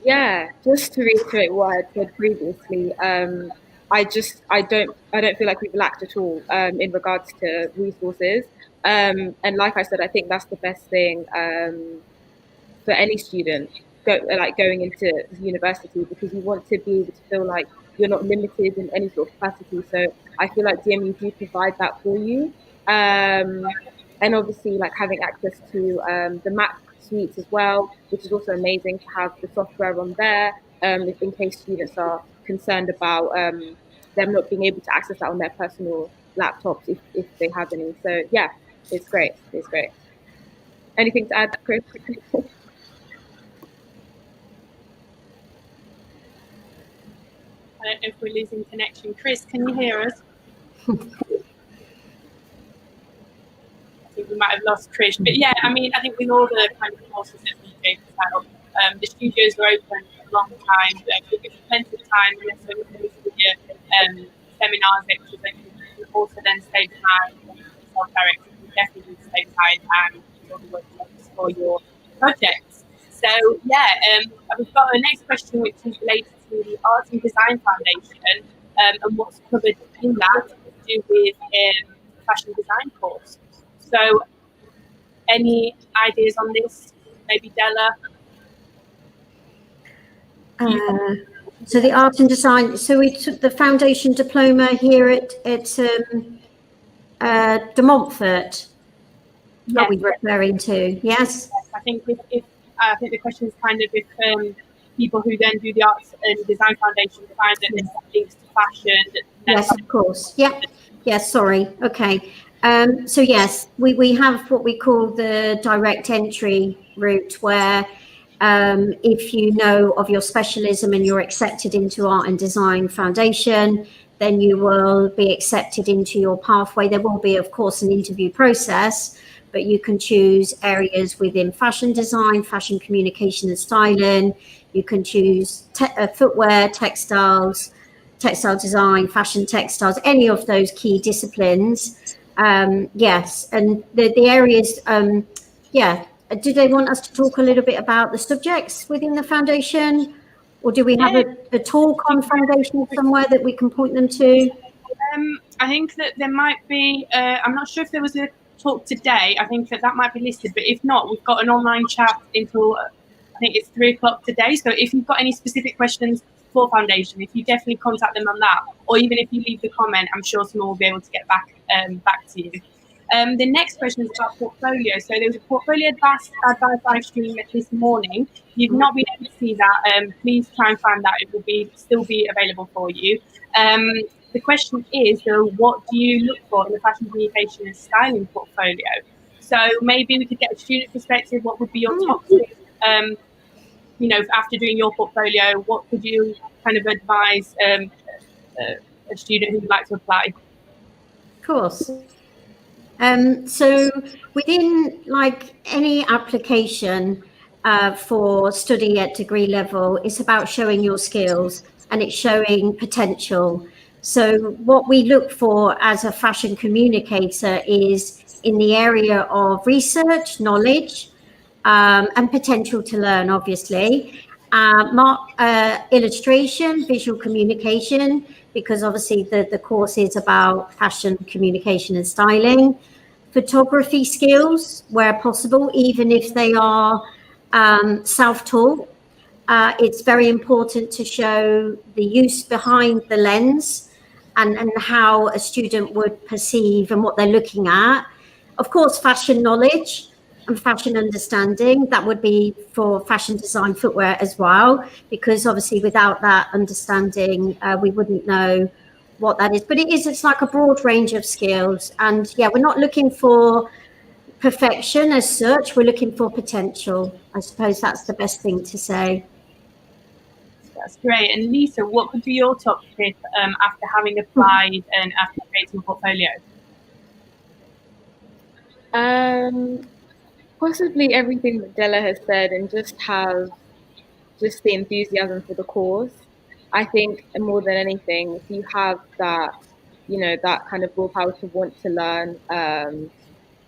Yeah, just to reiterate what I said previously, I don't feel like we've lacked at all in regards to resources. And like I said, I think that's the best thing for any student going into university, because you want to be able to feel like you're not limited in any sort of capacity. So I feel like DMU do provide that for you. And obviously like having access to the Mac suites as well, which is also amazing to have the software on there in case students are concerned about them not being able to access that on their personal laptops if they have any. So yeah, it's great. It's great. Anything to add, Chris? I don't know if we're losing connection. Chris, can you hear us? I think we might have lost Chris. But yeah, I think with all the kind of courses that we do set up, the studios are open for a long time. So it gives you plenty of time, and so with your seminars, lectures, and you can also then save time self-directed. You definitely need to save time and all the work for your projects. So yeah, we've got our next question, which is related to the Art and Design Foundation and what's covered in that to do with fashion design course. So any ideas on this? Maybe Della? So the art and design, so we took the foundation diploma here at De Montfort. Yes. Are we referring to? Yes. I think I think the question is kind of if people who then do the Arts and Design Foundation find that this links to fashion. Yes, of course. Yeah. Yes. Sorry. Okay. So yes, we have what we call the direct entry route, where if you know of your specialism and you're accepted into Art and Design Foundation, then you will be accepted into your pathway. There will be, of course, an interview process, but you can choose areas within fashion design, fashion communication and styling. You can choose footwear, textiles, textile design, fashion textiles, any of those key disciplines. Yes, and the areas, do they want us to talk a little bit about the subjects within the foundation, or do we have a talk on foundation somewhere that we can point them to? I think that there might be, I'm not sure if there was a talk today. I think that might be listed, but if not, we've got an online chat until I think it's 3 o'clock today. So if you've got any specific questions for foundation, if you definitely contact them on that, or even if you leave the comment, I'm sure someone will be able to get back to you. The next question is about portfolio. So there was a portfolio advice live stream this morning. If you've not been able to see that, please try and find that. It will still be available for you. The question is, what do you look for in the fashion communication and styling portfolio? So maybe we could get a student perspective. What would be your top tip, after doing your portfolio? What could you kind of advise a student who would like to apply? Of course. So within like any application for study at degree level, it's about showing your skills and it's showing potential. So what we look for as a fashion communicator is in the area of research, knowledge, and potential to learn, obviously. Illustration, visual communication, because obviously the course is about fashion communication and styling. Photography skills, where possible, even if they are self-taught. It's very important to show the use behind the lens and how a student would perceive and what they're looking at. Of course, fashion knowledge and fashion understanding, that would be for fashion design footwear as well, because obviously without that understanding, we wouldn't know what that is. But it's like a broad range of skills. And yeah, we're not looking for perfection as such, we're looking for potential. I suppose that's the best thing to say. That's great. And Lisa, what would be your top tip after having applied and after creating a portfolio? Possibly everything that Della has said, and just the enthusiasm for the course. I think more than anything, if you have that, that kind of willpower to want to learn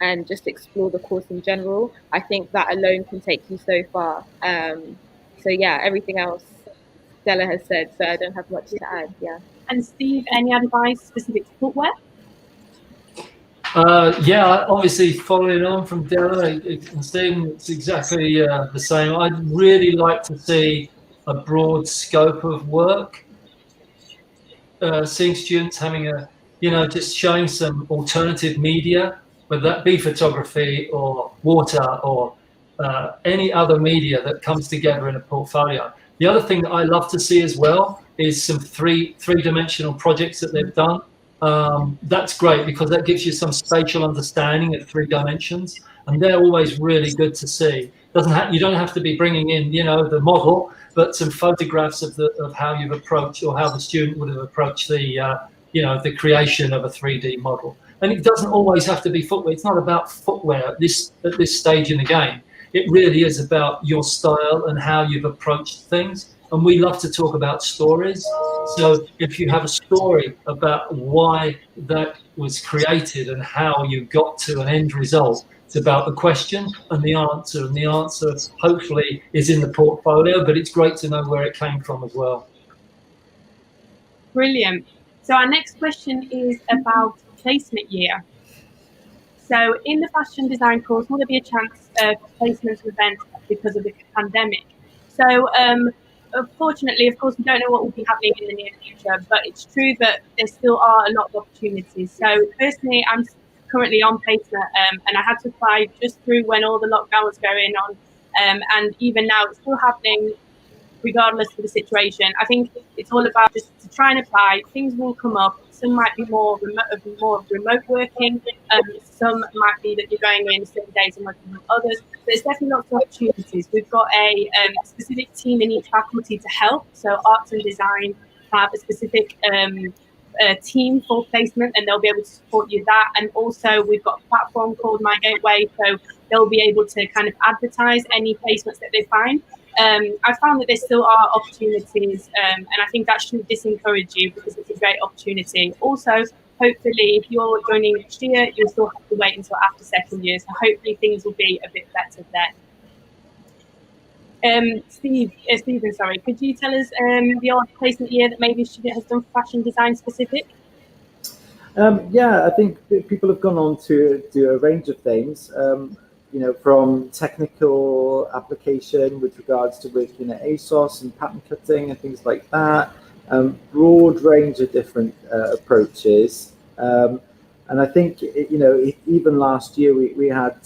and just explore the course in general, I think that alone can take you so far. So yeah, everything else Della has said, so I don't have much to add. Yeah. And Steve, any advice specific to footwear? Yeah, obviously following on from Della and Stephen, it's exactly the same. I'd really like to see a broad scope of work, seeing students having just showing some alternative media, whether that be photography or water or any other media that comes together in a portfolio. The other thing that I love to see as well is some three-dimensional projects that they've done. That's great because that gives you some spatial understanding of 3 dimensions, and they're always really good to see. You don't have to be bringing in, the model, but some photographs of how you've approached or how the student would have approached the creation of a 3D model. And it doesn't always have to be footwear. It's not about footwear at this stage in the game. It really is about your style and how you've approached things. And we love to talk about stories. So if you have a story about why that was created and how you got to an end result, it's about the question and the answer. And the answer hopefully is in the portfolio, but it's great to know where it came from as well. Brilliant. So our next question is about placement year. So in the fashion design course, will there be a chance for placements events because of the pandemic? So unfortunately, of course, we don't know what will be happening in the near future, but it's true that there still are a lot of opportunities. So personally, I'm currently on placement and I had to apply just through when all the lockdown was going on. And even now, it's still happening regardless of the situation. I think it's all about just to try and apply. Things will come up. Some might be more remote working. Some might be that you're going in certain days and working with others. There's definitely lots of opportunities. We've got a specific team in each faculty to help. So arts and design have a specific team for placement, and they'll be able to support you that. And also we've got a platform called My Gateway, so they'll be able to kind of advertise any placements that they find. I found that there still are opportunities, and I think that shouldn't disencourage you because it's a great opportunity. Also, hopefully if you're joining next year, you'll still have to wait until after second year. So hopefully things will be a bit better then. Stephen, sorry, could you tell us the odd placement year that maybe a student has done fashion design specific? Yeah, I think people have gone on to do a range of things, you know, from technical application with regards to working at ASOS and pattern cutting and things like that, broad range of different approaches. And I think, you know, even last year we had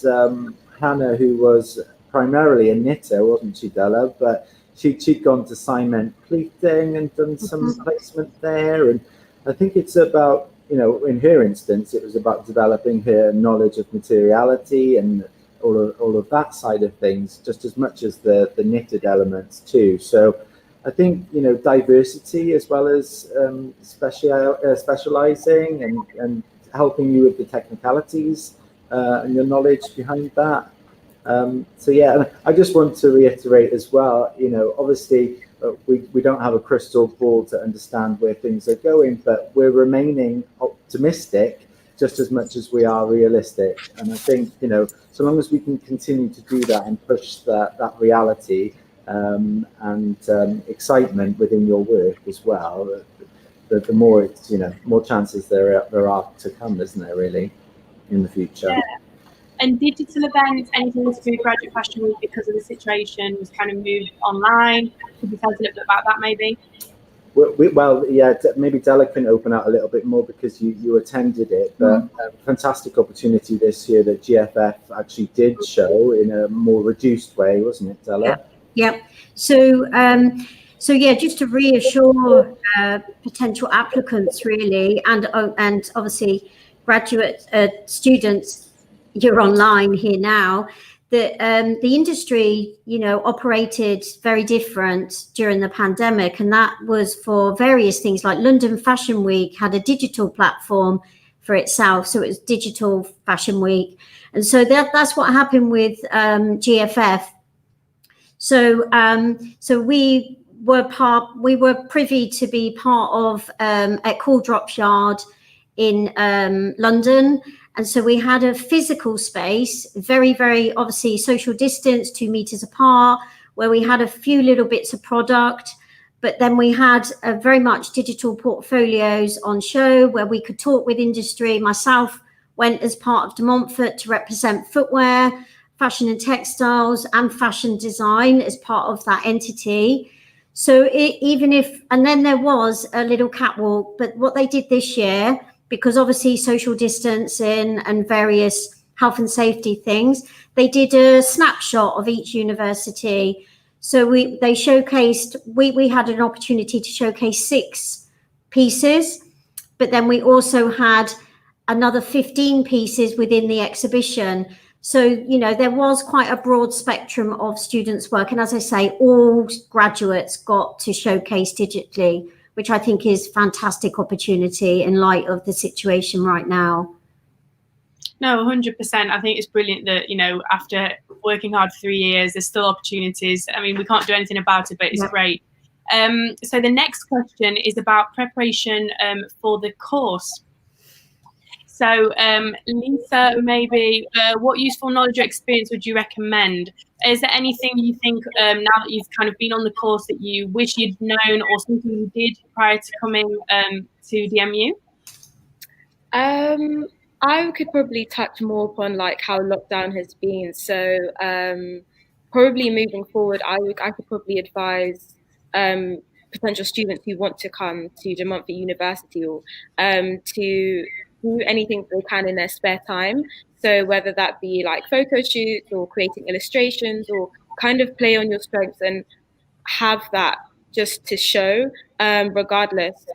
Hannah, who was primarily a knitter, wasn't she, Della? But she'd gone to cement pleating and done some placement there. And I think it's about, you know, in her instance, it was about developing her knowledge of materiality and all of that side of things, just as much as the knitted elements too. So I think, you know, diversity as well as specializing and helping you with the technicalities and your knowledge behind that. So yeah, and I just want to reiterate as well, you know, obviously we don't have a crystal ball to understand where things are going, but we're remaining optimistic just as much as we are realistic. And I think, you know, so long as we can continue to do that and push that reality and excitement within your work as well, the more it's, you know, more chances there are to come, isn't there, really, in the future. Yeah. And digital events, anything to do with Graduate Fashion Week because of the situation was kind of moved online. Could you tell us a little bit about that maybe? Well, yeah, maybe Della can open out a little bit more because you attended it, but a fantastic opportunity this year that GFF actually did show in a more reduced way, wasn't it, Della? Yeah. So yeah, just to reassure potential applicants really, and obviously graduate students, you're online here now, that the industry, you know, operated very different during the pandemic, and that was for various things. Like London Fashion Week had a digital platform for itself, so it was Digital Fashion Week, and so that's what happened with GFF. So we were privy to be part of at Cool Drops Yard in London. And so we had a physical space, very, very obviously social distance, 2 meters apart, where we had a few little bits of product, but then we had very much digital portfolios on show where we could talk with industry. Myself went as part of De Montfort to represent footwear, fashion and textiles, and fashion design as part of that entity. So and then there was a little catwalk, but what they did this year, because obviously social distancing and various health and safety things, they did a snapshot of each university. So we had an opportunity to showcase 6 pieces, but then we also had another 15 pieces within the exhibition. So, you know, there was quite a broad spectrum of students' work. And as I say, all graduates got to showcase digitally, which I think is fantastic opportunity in light of the situation right now. No, 100%. I think it's brilliant that, you know, after working hard for 3 years, there's still opportunities. I mean, we can't do anything about it, but it's great. So the next question is about preparation for the course. So Lisa, maybe what useful knowledge or experience would you recommend? Is there anything you think now that you've kind of been on the course that you wish you'd known, or something you did prior to coming to DMU? I could probably touch more upon like how lockdown has been. So probably moving forward, I could probably advise potential students who want to come to De Montfort University or to do anything they can in their spare time. So whether that be like photo shoots or creating illustrations, or kind of play on your strengths and have that just to show, regardless,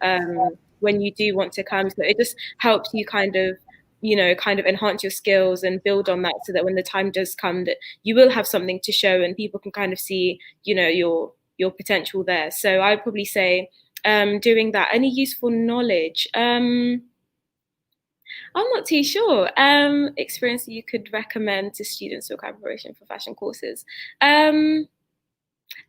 when you do want to come. So it just helps you kind of enhance your skills and build on that, so that when the time does come, that you will have something to show and people can kind of see, you know, your potential there. So I'd probably say doing that. Any useful knowledge? I'm not too sure. Experience you could recommend to students or collaboration for fashion courses.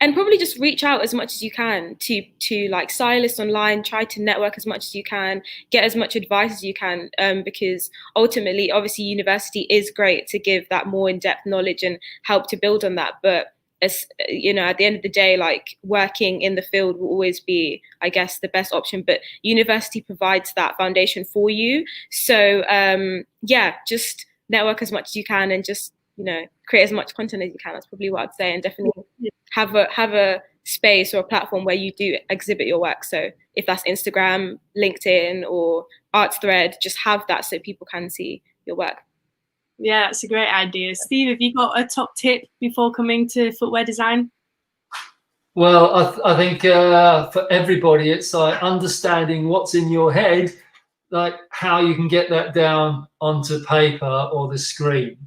And probably just reach out as much as you can to like stylists online. Try to network as much as you can, get as much advice as you can, because ultimately, obviously, university is great to give that more in-depth knowledge and help to build on that. But as you know, at the end of the day, like working in the field will always be, I guess, the best option. But university provides that foundation for you. So yeah, just network as much as you can and just, you know, create as much content as you can. That's probably what I'd say, and definitely have a space or a platform where you do exhibit your work. So if that's Instagram, LinkedIn, or Artsthread, just have that so people can see your work. Yeah, that's a great idea. Steve, have you got a top tip before coming to footwear design? Well, I think for everybody, it's like understanding what's in your head, like how you can get that down onto paper or the screen.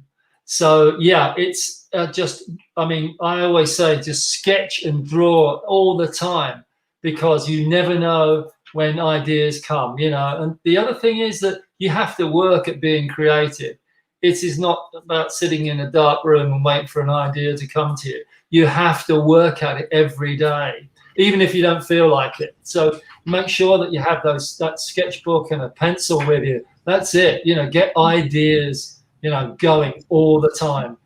So yeah, it's just, I mean, I always say just sketch and draw all the time, because you never know when ideas come, you know. And the other thing is that you have to work at being creative. It is not about sitting in a dark room and waiting for an idea to come to you. You have to work at it every day, even if you don't feel like it. So make sure that you have that sketchbook and a pencil with you. That's it. You know, get ideas, you know, going all the time.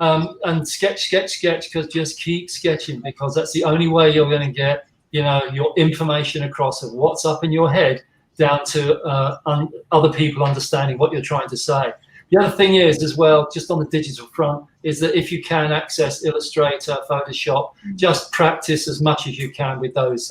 And sketch, because just keep sketching, because that's the only way you're going to get, you know, your information across of what's up in your head down to other people understanding what you're trying to say. The other thing is, as well, just on the digital front, is that if you can access Illustrator, Photoshop, just practice as much as you can with those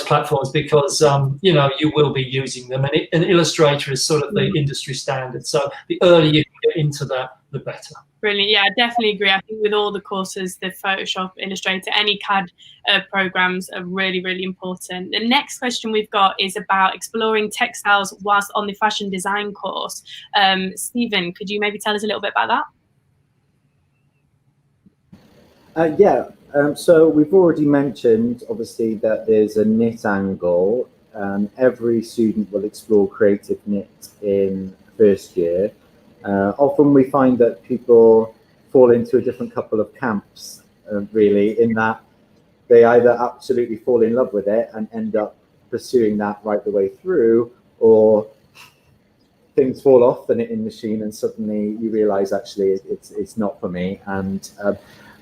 platforms, because you know, you will be using them, and Illustrator is sort of the industry standard. So the earlier you can get into that, the better. Brilliant. Yeah, I definitely agree. I think with all the courses, the Photoshop, Illustrator, any CAD programs are really, really important. The next question we've got is about exploring textiles whilst on the fashion design course. Stephen, could you maybe tell us a little bit about that? Yeah, so we've already mentioned, obviously, that there's a knit angle. Every student will explore creative knit in first year. Often we find that people fall into a different couple of camps, really, in that they either absolutely fall in love with it and end up pursuing that right the way through, or things fall off the knitting machine and suddenly you realize actually it's not for me. And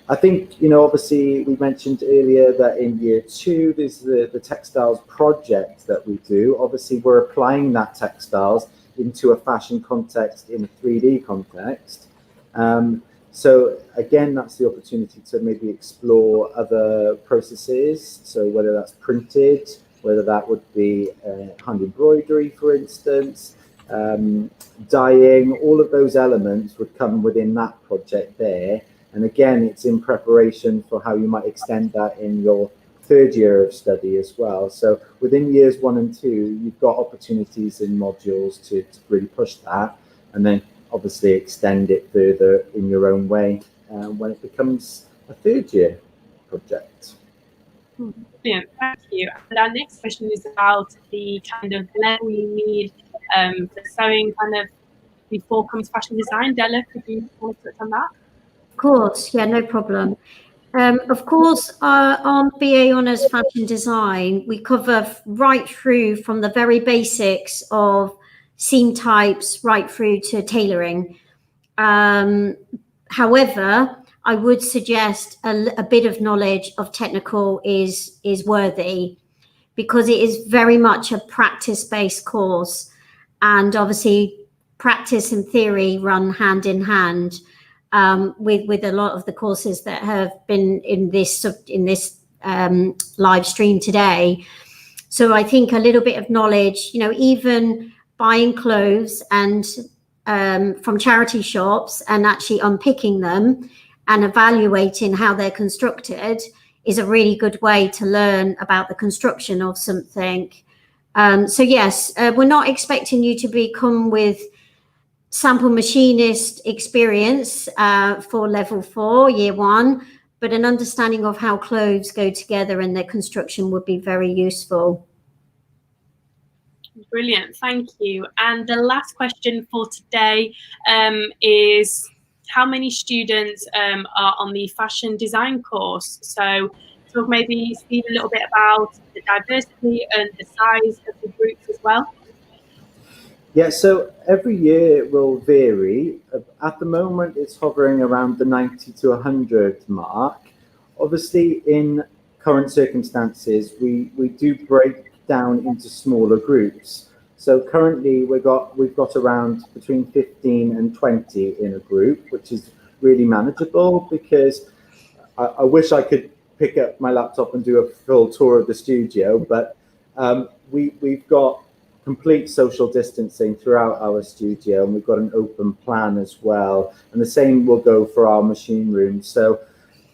I think, you know, obviously we mentioned earlier that in year 2 there's the textiles project that we do. Obviously we're applying that textiles into a fashion context, in a 3D context. So again, that's the opportunity to maybe explore other processes. So whether that's printed, whether that would be hand embroidery, for instance, dyeing, all of those elements would come within that project there. And again, it's in preparation for how you might extend that in your 3rd year of study as well. So within years 1 and 2, you've got opportunities in modules to really push that, and then obviously extend it further in your own way when it becomes a 3rd year project. Brilliant, thank you. And our next question is about the kind of level you need for sewing kind of before comes fashion design. Della, could you want to touch on that? Of course, yeah, no problem. Of course, on BA Honours Fashion Design, we cover right through from the very basics of seam types right through to tailoring. However, I would suggest a bit of knowledge of technical is worthy, because it is very much a practice-based course, and obviously practice and theory run hand in hand. With a lot of the courses that have been in this live stream today. So I think a little bit of knowledge, you know, even buying clothes and from charity shops and actually unpicking them and evaluating how they're constructed is a really good way to learn about the construction of something. So yes, we're not expecting you to become with sample machinist experience for level 4, year 1, but an understanding of how clothes go together and their construction would be very useful. Brilliant, thank you. And the last question for today is how many students are on the fashion design course. So talk maybe, Steve, a little bit about the diversity and the size of the groups as well. Yeah, so every year it will vary. At the moment, it's hovering around the 90 to 100 mark. Obviously, in current circumstances, we do break down into smaller groups. So currently, we've got around between 15 and 20 in a group, which is really manageable, because I wish I could pick up my laptop and do a full tour of the studio, but we've got complete social distancing throughout our studio, and we've got an open plan as well. And the same will go for our machine room. So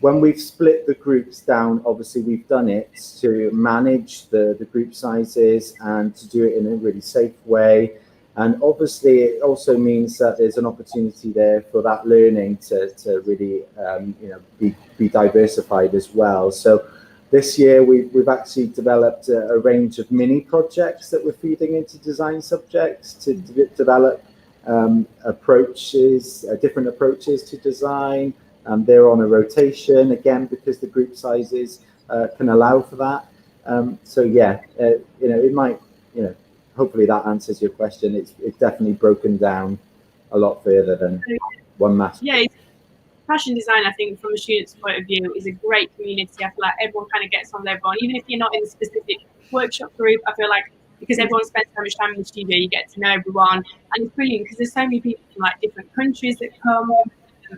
when we've split the groups down, obviously we've done it to manage the group sizes and to do it in a really safe way. And obviously it also means that there's an opportunity there for that learning to really be diversified as well. So this year, we've actually developed a range of mini projects that we're feeding into design subjects to develop different approaches to design. They're on a rotation, again, because the group sizes can allow for that. So yeah, it might, hopefully that answers your question. It's definitely broken down a lot further than one master. Yeah. Fashion design, I think, from a student's point of view, is a great community. I feel like everyone kind of gets on with everyone, even if you're not in a specific workshop group. I feel like because everyone spends so much time in the studio, you get to know everyone, and it's brilliant because there's so many people from like different countries that come,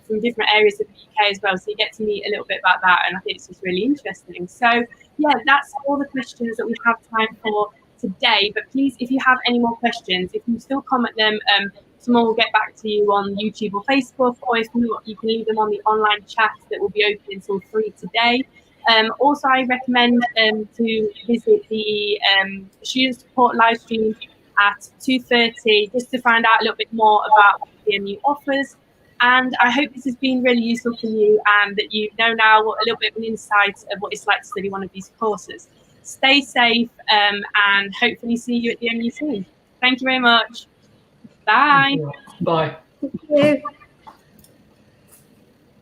from different areas of the UK as well. So you get to meet a little bit about that, and I think it's just really interesting. So yeah, that's all the questions that we have time for today. But please, if you have any more questions, if you still comment them, someone will get back to you on YouTube or Facebook, or if not, you can leave them on the online chat that will be open until 3 today. Also, I recommend to visit the student support live stream at 2:30 just to find out a little bit more about what DMU offers. And I hope this has been really useful for you, and that you know now a little bit of an insight of what it's like to study one of these courses. Stay safe, and hopefully see you at DMU soon. Thank you very much. Bye. Bye. Thank you.